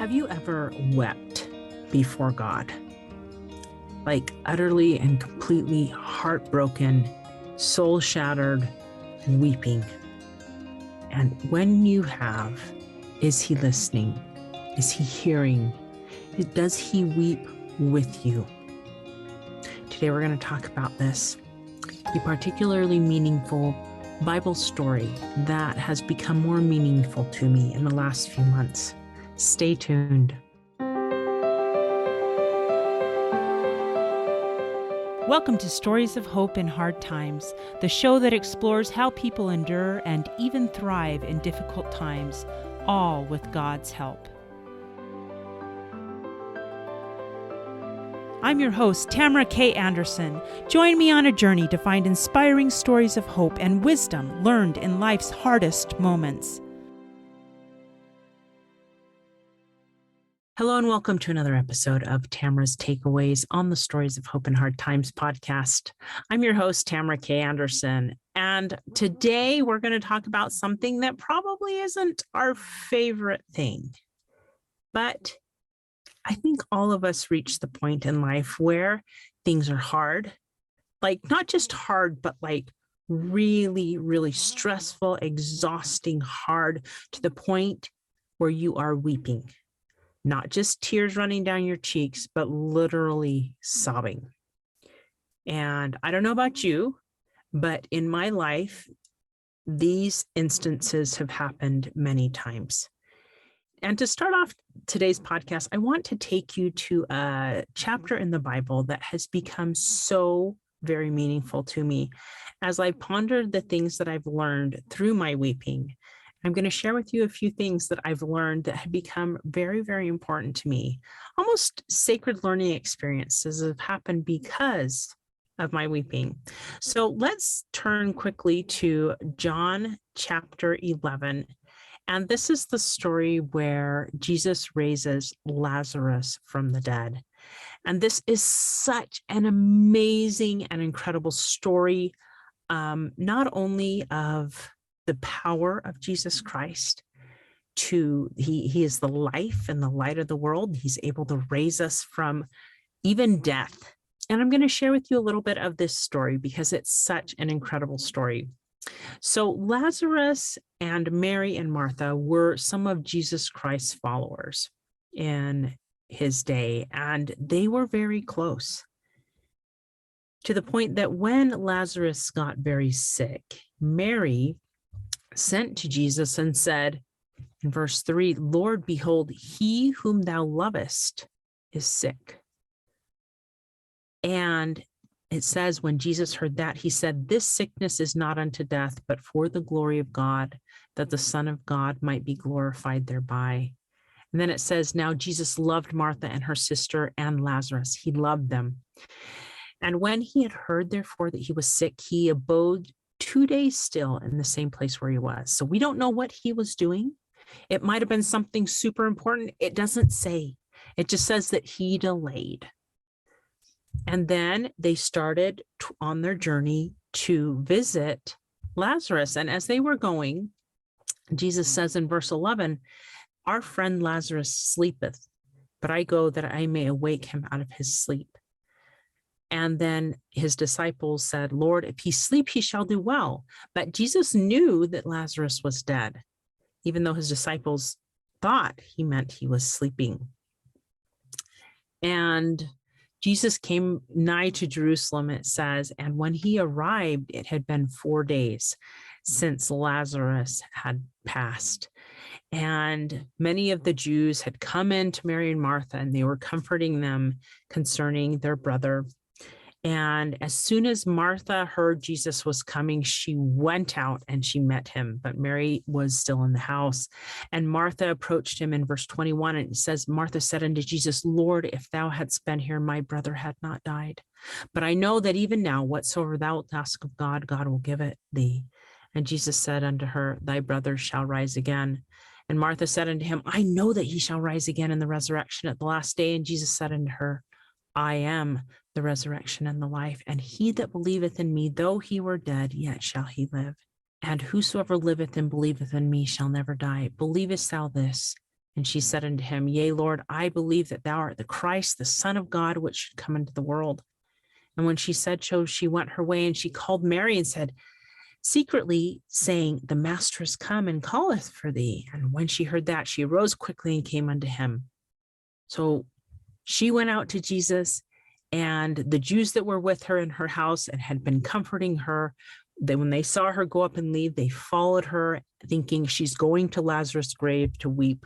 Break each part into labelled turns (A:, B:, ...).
A: Have you ever wept before God? Like utterly and completely heartbroken, soul shattered, weeping. And when you have, is he listening? Is he hearing? Does he weep with you? Today we're going to talk about this, a particularly meaningful Bible story that has become more meaningful to me in the last few months. Stay tuned.
B: Welcome to Stories of Hope in Hard Times, the show that explores how people endure and even thrive in difficult times, all with God's help. I'm your host, Tamara K. Anderson. Join me on a journey to find inspiring stories of hope and wisdom learned in life's hardest moments.
A: Hello and welcome to another episode of Tamara's Takeaways on the Stories of Hope in Hard Times podcast. I'm your host, Tamara K. Anderson, and today we're going to talk about something that probably isn't our favorite thing, but I think all of us reach the point in life where things are hard, like not just hard, but like really, really stressful, exhausting, hard to the point where you are weeping. Not just tears running down your cheeks, but literally sobbing. And I don't know about you, but in my life, these instances have happened many times. And to start off today's podcast, I want to take you to a chapter in the Bible that has become so very meaningful to me as I pondered the things that I've learned through my weeping. I'm going to share with you a few things that I've learned that have become very, very important to me. Almost sacred learning experiences have happened because of my weeping. So let's turn quickly to John chapter 11. And this is the story where Jesus raises Lazarus from the dead. And this is such an amazing and incredible story, not only of the power of Jesus Christ he is the life and the light of the world. He's able to raise us from even death. And I'm going to share with you a little bit of this story because it's such an incredible story. So Lazarus and Mary and Martha were some of Jesus Christ's followers in his day, and they were very close to the point that when Lazarus got very sick, Mary sent to Jesus and said in verse 3, "Lord, behold, he whom thou lovest is sick." And it says when Jesus heard that, he said, "This sickness is not unto death, but for the glory of God, that the Son of God might be glorified thereby." And then it says, now Jesus loved Martha and her sister and Lazarus. He loved them. And when he had heard, therefore, that he was sick, he abode 2 days still in the same place where he was. So we don't know what he was doing. It might have been something super important. It doesn't say. It just says that he delayed. And then they started on their journey to visit Lazarus. And as they were going, Jesus says in verse 11, "Our friend Lazarus sleepeth, but I go that I may awake him out of his sleep." And then his disciples said, "Lord, if he sleep, he shall do well." But Jesus knew that Lazarus was dead, even though his disciples thought he meant he was sleeping. And Jesus came nigh to Jerusalem, it says, and when he arrived, it had been 4 days since Lazarus had passed. And many of the Jews had come in to Mary and Martha, and they were comforting them concerning their brother. And as soon as Martha heard Jesus was coming, she went out and she met him, but Mary was still in the house. And Martha approached him in verse 21, and it says, Martha said unto Jesus, "Lord, if thou hadst been here, my brother had not died. But I know that even now, whatsoever thou wilt ask of God, God will give it thee." And Jesus said unto her, "Thy brother shall rise again." And Martha said unto him, "I know that he shall rise again in the resurrection at the last day." And Jesus said unto her, "I am the resurrection and the life, and he that believeth in me, though he were dead, yet shall he live. And whosoever liveth and believeth in me shall never die. Believest thou this?" And she said unto him, Yea, Lord, I believe that thou art the Christ, the Son of God, which should come into the world. And when she said so, she went her way, and she called Mary and said, secretly, saying, The Master is come and calleth for thee. And when she heard that, she arose quickly and came unto him. So she went out to Jesus, and the Jews that were with her in her house and had been comforting her, when they saw her go up and leave, they followed her, thinking she's going to Lazarus' grave to weep.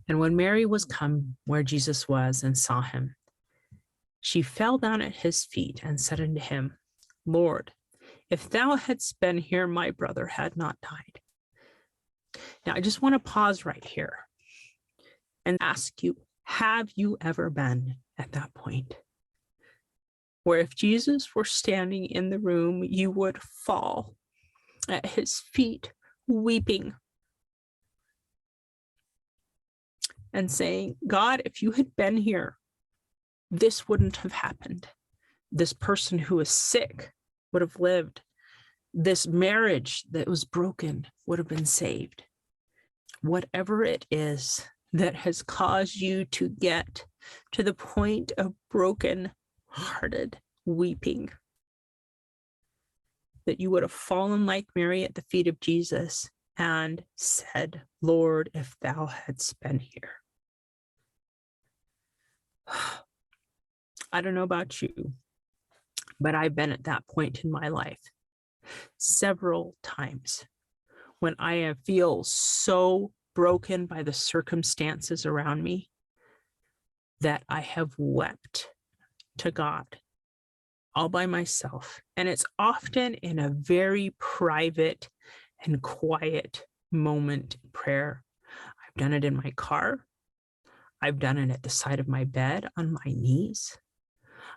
A: And when Mary was come where Jesus was and saw him, she fell down at his feet and said unto him, Lord, if thou hadst been here, my brother had not died. Now, I just want to pause right here and ask you, have you ever been at that point where if Jesus were standing in the room, you would fall at his feet weeping and saying, God, if you had been here, this wouldn't have happened. This person who is sick would have lived. This marriage that was broken would have been saved. Whatever it is that has caused you to get to the point of broken-hearted weeping, that you would have fallen like Mary at the feet of Jesus and said, Lord, if thou hadst been here. I don't know about you, but I've been at that point in my life several times when I feel so broken by the circumstances around me that I have wept to God all by myself. And it's often in a very private and quiet moment in prayer. I've done it in my car. I've done it at the side of my bed on my knees.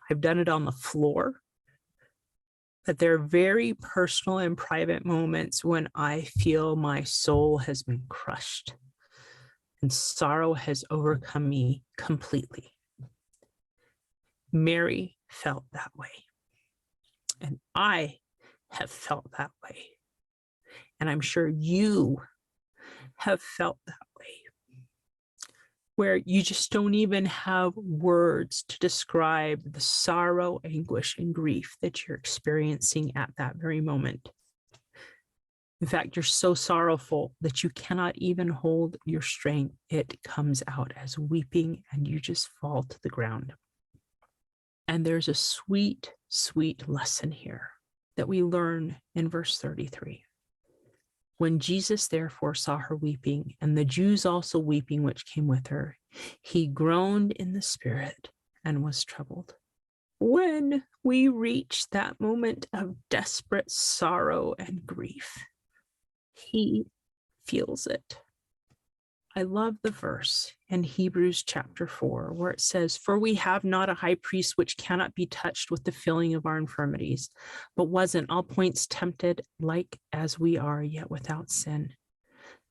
A: I've done it on the floor. But there are very personal and private moments when I feel my soul has been crushed and sorrow has overcome me completely. Mary felt that way, and I have felt that way, and I'm sure you have felt that way, where you just don't even have words to describe the sorrow, anguish, and grief that you're experiencing at that very moment. In fact, you're so sorrowful that you cannot even hold your strength. It comes out as weeping, and you just fall to the ground. And there's a sweet, sweet lesson here that we learn in verse 33. When Jesus therefore saw her weeping, and the Jews also weeping which came with her, he groaned in the spirit and was troubled. When we reach that moment of desperate sorrow and grief, he feels it. I love the verse in Hebrews chapter 4, where it says, For we have not a high priest which cannot be touched with the feeling of our infirmities, but was in all points tempted like as we are, yet without sin.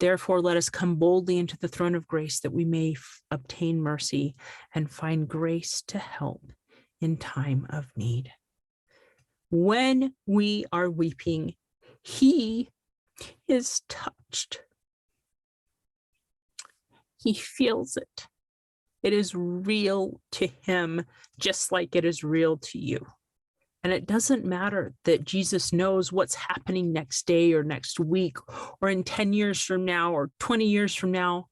A: Therefore, let us come boldly into the throne of grace, that we may obtain mercy and find grace to help in time of need. When we are weeping, he is touched. He feels it. It is real to him, just like it is real to you. And it doesn't matter that Jesus knows what's happening next day or next week or in 10 years from now or 20 years from now.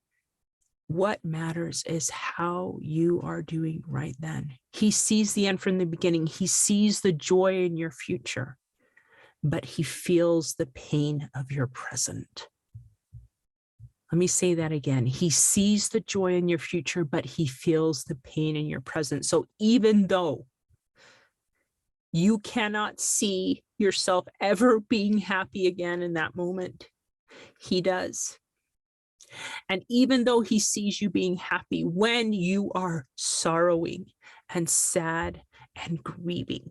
A: What matters is how you are doing right then. He sees the end from the beginning. He sees the joy in your future, but he feels the pain of your present. Let me say that again. He sees the joy in your future, but he feels the pain in your present. So even though you cannot see yourself ever being happy again in that moment, he does. And even though he sees you being happy when you are sorrowing and sad and grieving,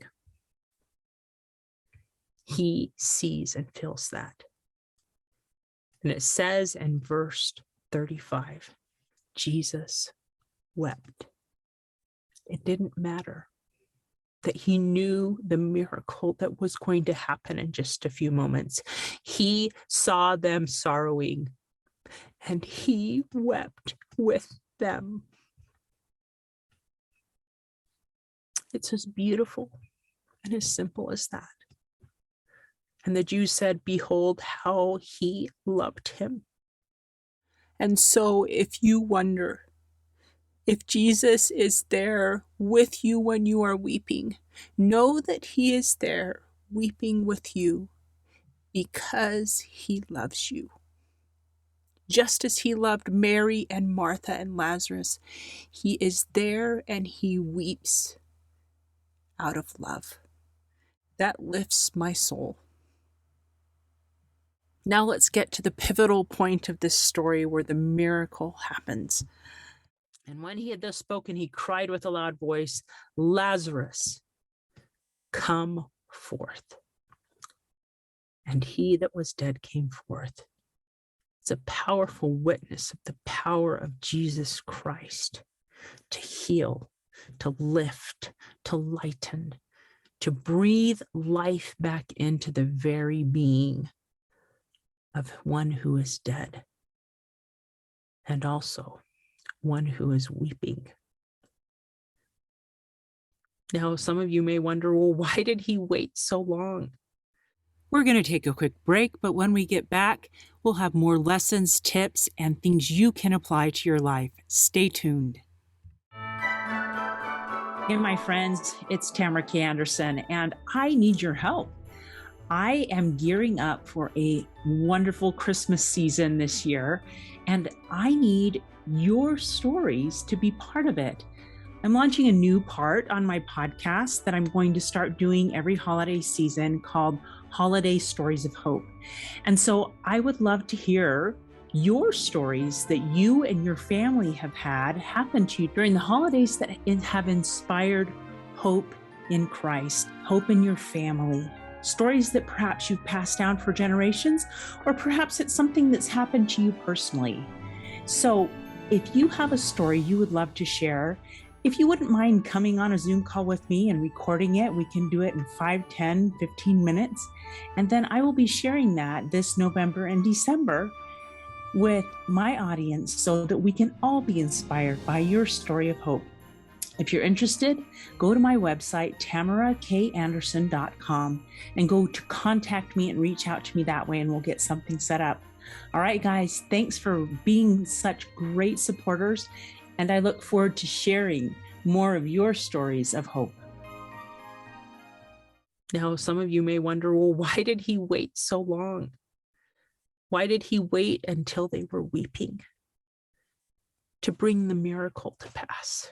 A: he sees and feels that. And it says in verse 35, Jesus wept. It didn't matter that he knew the miracle that was going to happen in just a few moments. He saw them sorrowing and he wept with them. It's as beautiful and as simple as that. And the Jews said, "Behold how he loved him." And so if you wonder if Jesus is there with you when you are weeping, know that he is there weeping with you because he loves you. Just as he loved Mary and Martha and Lazarus, he is there and he weeps out of love. That lifts my soul. Now let's get to the pivotal point of this story where the miracle happens. And when he had thus spoken, he cried with a loud voice, "Lazarus, come forth." And he that was dead came forth. It's a powerful witness of the power of Jesus Christ to heal, to lift, to lighten, to breathe life back into the very being of one who is dead, and also one who is weeping. Now, some of you may wonder, well, why did he wait so long? We're going to take a quick break, but when we get back, we'll have more lessons, tips, and things you can apply to your life. Stay tuned. Hey, my friends, it's Tamara K. Anderson, and I need your help. I am gearing up for a wonderful Christmas season this year, and I need your stories to be part of it. I'm launching a new part on my podcast that I'm going to start doing every holiday season called Holiday Stories of Hope. And so I would love to hear your stories that you and your family have had happen to you during the holidays that have inspired hope in Christ, hope in your family. Stories that perhaps you've passed down for generations, or perhaps it's something that's happened to you personally. So if you have a story you would love to share, if you wouldn't mind coming on a Zoom call with me and recording it, we can do it in 5, 10, 15 minutes. And then I will be sharing that this November and December with my audience so that we can all be inspired by your story of hope. If you're interested, go to my website, tamarakanderson.com, and go to contact me and reach out to me that way, and we'll get something set up. All right, guys, thanks for being such great supporters, and I look forward to sharing more of your stories of hope. Now, some of you may wonder, well, why did he wait so long? Why did he wait until they were weeping to bring the miracle to pass?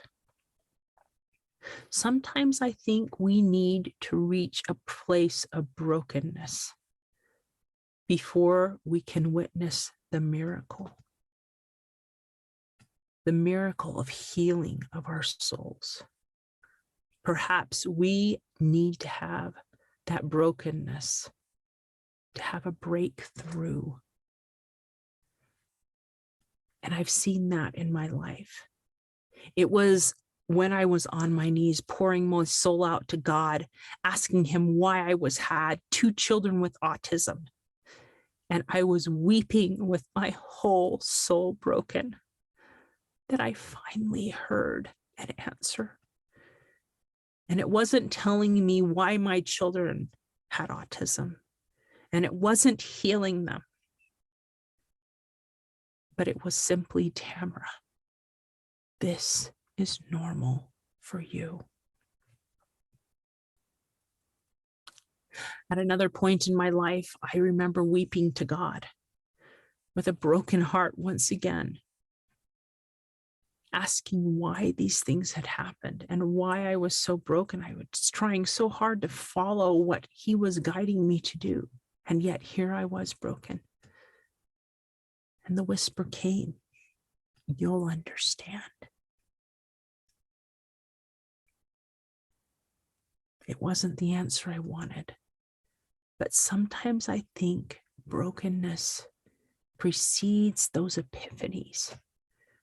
A: Sometimes I think we need to reach a place of brokenness before we can witness the miracle of healing of our souls. Perhaps we need to have that brokenness, to have a breakthrough. And I've seen that in my life. It was when I was on my knees, pouring my soul out to God, asking him why I had 2 children with autism. And I was weeping with my whole soul broken, that I finally heard an answer. And it wasn't telling me why my children had autism, and it wasn't healing them, but it was simply, Tamara, this is normal for you. At another point in my life, I remember weeping to God with a broken heart once again, asking why these things had happened and why I was so broken. I was trying so hard to follow what he was guiding me to do, and yet here I was broken. And the whisper came, "You'll understand." It wasn't the answer I wanted, but sometimes I think brokenness precedes those epiphanies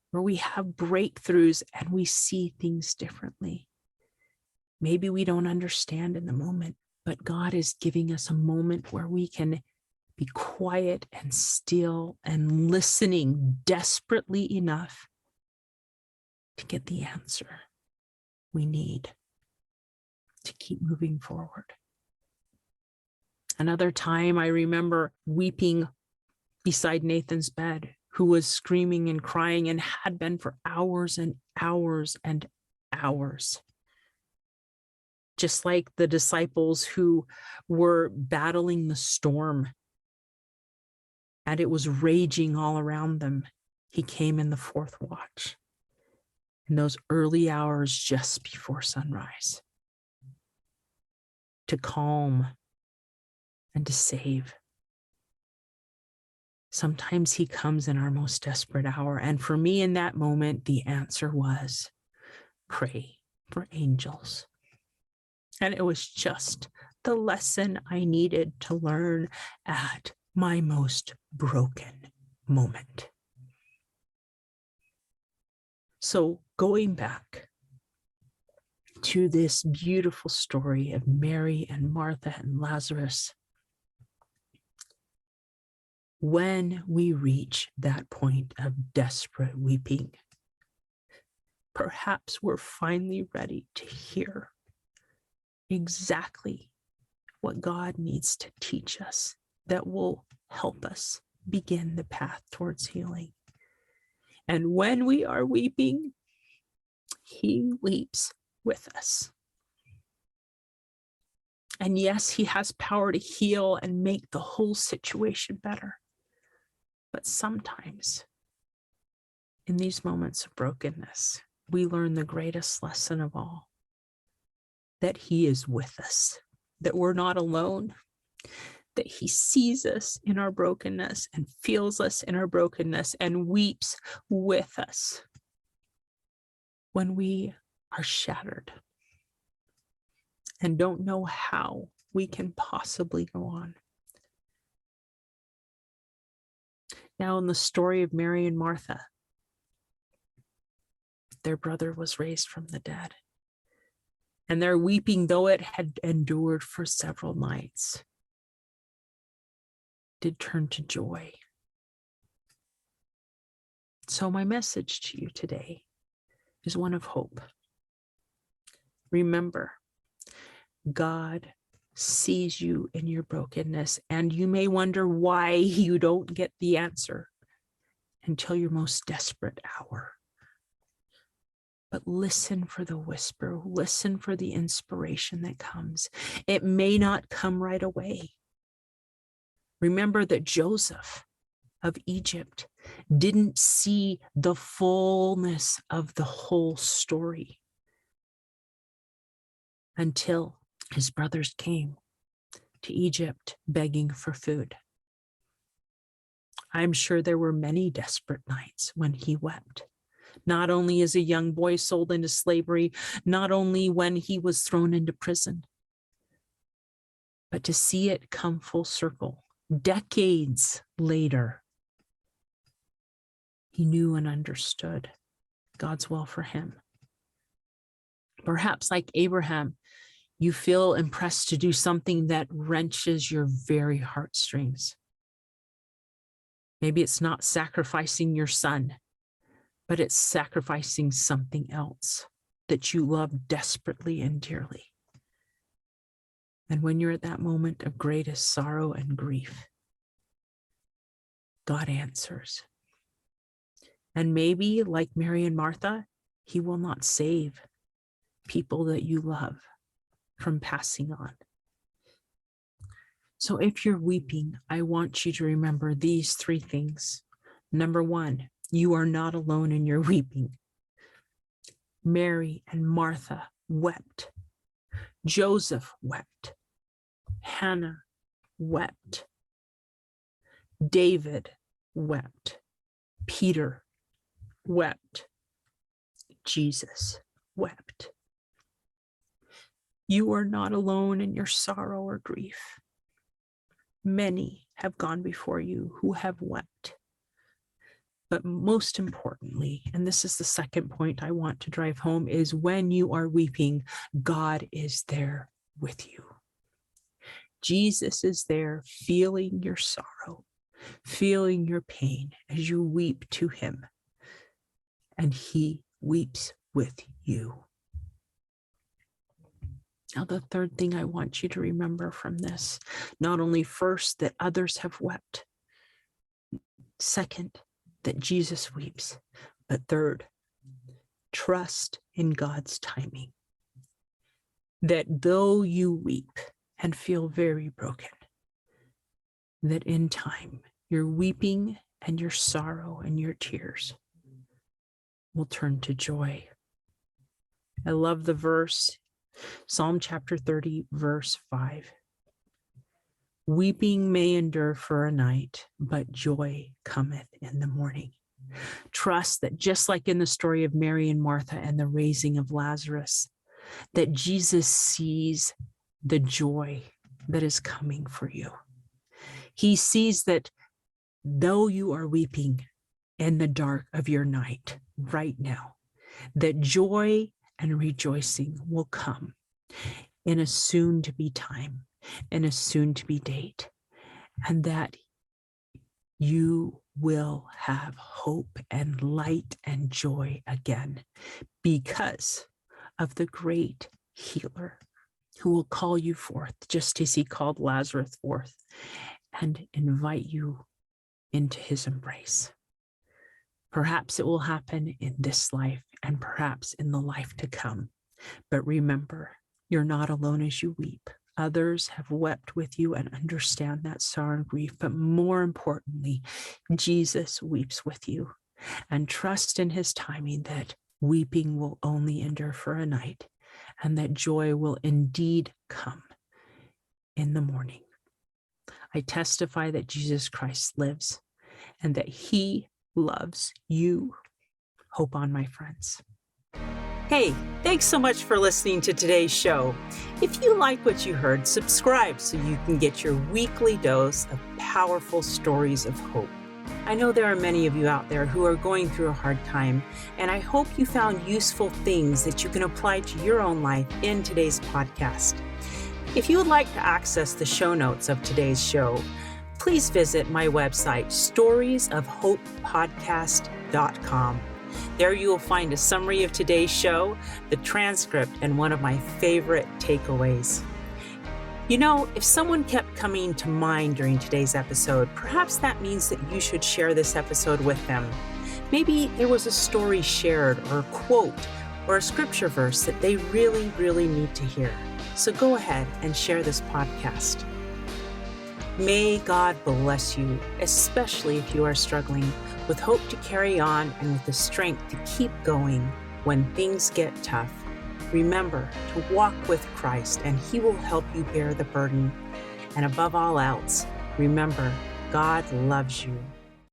A: where we have breakthroughs and we see things differently. Maybe we don't understand in the moment, but God is giving us a moment where we can be quiet and still and listening desperately enough to get the answer we need to keep moving forward. Another time I remember weeping beside Nathan's bed, who was screaming and crying and had been for hours and hours and hours. Just like the disciples who were battling the storm and it was raging all around them, he came in the fourth watch, in those early hours just before sunrise, to calm and to save. Sometimes he comes in our most desperate hour. And for me in that moment, the answer was pray for angels. And it was just the lesson I needed to learn at my most broken moment. So going back to this beautiful story of Mary and Martha and Lazarus, when we reach that point of desperate weeping, perhaps we're finally ready to hear exactly what God needs to teach us that will help us begin the path towards healing. And when we are weeping, He weeps with us. And yes, He has power to heal and make the whole situation better. But sometimes in these moments of brokenness, we learn the greatest lesson of all, that He is with us, that we're not alone, that He sees us in our brokenness and feels us in our brokenness and weeps with us when we are shattered and don't know how we can possibly go on. Now, in the story of Mary and Martha, their brother was raised from the dead, and their weeping, though it had endured for several nights, did turn to joy. So my message to you today is one of hope. Remember, God sees you in your brokenness, and you may wonder why you don't get the answer until your most desperate hour. But listen for the whisper, listen for the inspiration that comes. It may not come right away. Remember that Joseph of Egypt didn't see the fullness of the whole story until his brothers came to Egypt begging for food. I'm sure there were many desperate nights when he wept, not only as a young boy sold into slavery, not only when he was thrown into prison, but to see it come full circle decades later. He knew and understood God's will for him. Perhaps like Abraham, you feel impressed to do something that wrenches your very heartstrings. Maybe it's not sacrificing your son, but it's sacrificing something else that you love desperately and dearly. And when you're at that moment of greatest sorrow and grief, God answers. And maybe, like Mary and Martha, He will not save people that you love from passing on. So if you're weeping, I want you to remember these three things. Number one, you are not alone in your weeping. Mary and Martha wept. Joseph wept. Hannah wept. David wept. Peter wept. Jesus wept. You are not alone in your sorrow or grief. Many have gone before you who have wept. But most importantly, and this is the second point I want to drive home, is when you are weeping, God is there with you. Jesus is there feeling your sorrow, feeling your pain as you weep to him, and he weeps with you. Now, the third thing I want you to remember from this, not only first, that others have wept, second, that Jesus weeps, but third, trust in God's timing. That though you weep and feel very broken, that in time, your weeping and your sorrow and your tears will turn to joy. I love the verse, Psalm chapter 30, verse 5. Weeping may endure for a night, but joy cometh in the morning. Trust that just like in the story of Mary and Martha and the raising of Lazarus, that Jesus sees the joy that is coming for you. He sees that though you are weeping in the dark of your night right now, that joy and rejoicing will come in a soon-to-be time, in a soon-to-be date, and that you will have hope and light and joy again because of the great healer who will call you forth, just as he called Lazarus forth, and invite you into his embrace. Perhaps it will happen in this life and perhaps in the life to come. But remember, you're not alone as you weep. Others have wept with you and understand that sorrow and grief. But more importantly, Jesus weeps with you. And trust in his timing that weeping will only endure for a night and that joy will indeed come in the morning. I testify that Jesus Christ lives and that he loves you. Hope on, my friends. Hey, thanks so much for listening to today's show. If you like what you heard, subscribe so you can get your weekly dose of powerful stories of hope. I know there are many of you out there who are going through a hard time, and I hope you found useful things that you can apply to your own life in today's podcast. If you would like to access the show notes of today's show, please visit my website, storiesofhopepodcast.com. There you will find a summary of today's show, the transcript, and one of my favorite takeaways. You know, if someone kept coming to mind during today's episode, perhaps that means that you should share this episode with them. Maybe there was a story shared or a quote or a scripture verse that they really, really need to hear. So go ahead and share this podcast. May God bless you, especially if you are struggling, with hope to carry on and with the strength to keep going when things get tough. Remember to walk with Christ and he will help you bear the burden. And above all else, remember, God loves you.